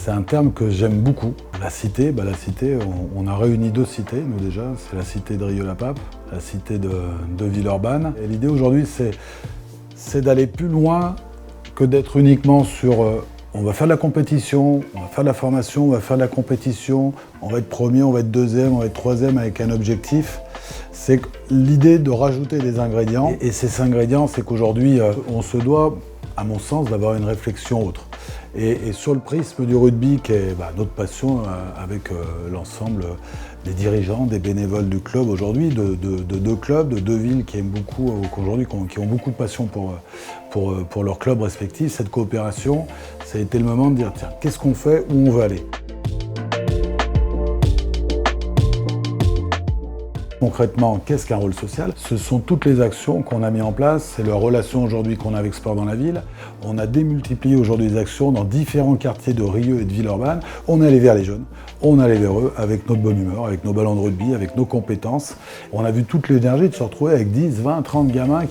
c'est un terme que j'aime beaucoup. La cité, on a réuni 2 cités, nous déjà. C'est la cité de Rieux-la-Pape, la cité de Villeurbanne. Et l'idée aujourd'hui, c'est d'aller plus loin que d'être uniquement sur on va faire de la compétition, on va faire de la formation, on va faire de la compétition, on va être premier, on va être deuxième, on va être troisième avec un objectif. C'est l'idée de rajouter des ingrédients. Et ces ingrédients, c'est qu'aujourd'hui, on se doit, à mon sens, d'avoir une réflexion autre. Et sur le prisme du rugby, qui est notre passion avec l'ensemble des dirigeants, des bénévoles du club aujourd'hui, de 2 clubs, de 2 villes qui aiment beaucoup, aujourd'hui, qui ont beaucoup de passion pour leur club respectif, cette coopération, ça a été le moment de dire, tiens, qu'est-ce qu'on fait, où on veut aller ? Concrètement, qu'est-ce qu'un rôle social ? Ce sont toutes les actions qu'on a mises en place, c'est la relation aujourd'hui qu'on a avec Sport dans la ville. On a démultiplié aujourd'hui les actions dans différents quartiers de Rieux et de Villeurbanne. On est allé vers les jeunes, on est allé vers eux avec notre bonne humeur, avec nos ballons de rugby, avec nos compétences. On a vu toute l'énergie de se retrouver avec 10, 20, 30 gamins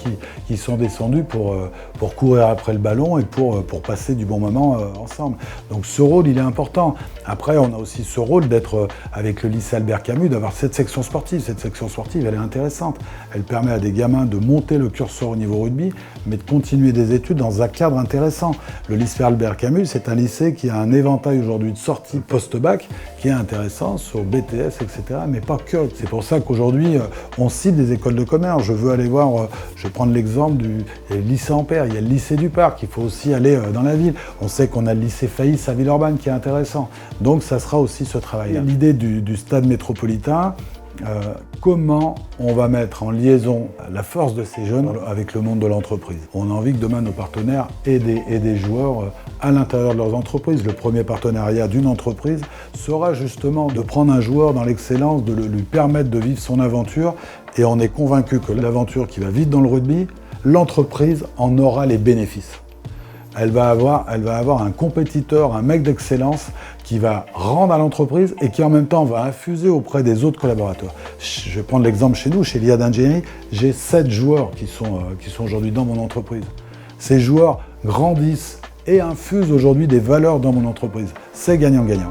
qui sont descendus pour courir après le ballon et pour passer du bon moment ensemble. Donc ce rôle, il est important. Après, on a aussi ce rôle d'être avec le lycée Albert Camus, d'avoir cette section sportive. Cette section sportive, elle est intéressante. Elle permet à des gamins de monter le curseur au niveau rugby, mais de continuer des études dans un cadre intéressant. Le lycée Albert Camus, c'est un lycée qui a un éventail aujourd'hui de sorties post-bac qui est intéressant sur BTS, etc., mais pas que. C'est pour ça qu'aujourd'hui, on cite des écoles de commerce. Je veux aller voir, je vais prendre l'exemple du lycée Ampère, il y a le lycée du Parc, il faut aussi aller dans la ville. On sait qu'on a le lycée Faïs à Villeurbanne qui est intéressant. Donc ça sera aussi ce travail-là. L'idée du stade métropolitain, comment on va mettre en liaison la force de ces jeunes avec le monde de l'entreprise. On a envie que demain nos partenaires aient des joueurs à l'intérieur de leurs entreprises. Le premier partenariat d'une entreprise sera justement de prendre un joueur dans l'excellence, de lui permettre de vivre son aventure, et on est convaincu que l'aventure qui va vite dans le rugby, l'entreprise en aura les bénéfices. Elle va avoir un compétiteur, un mec d'excellence qui va rendre à l'entreprise et qui en même temps va infuser auprès des autres collaborateurs. Je vais prendre l'exemple chez nous, chez l'IA d'ingénierie, j'ai 7 joueurs qui sont aujourd'hui dans mon entreprise. Ces joueurs grandissent et infusent aujourd'hui des valeurs dans mon entreprise. C'est gagnant-gagnant.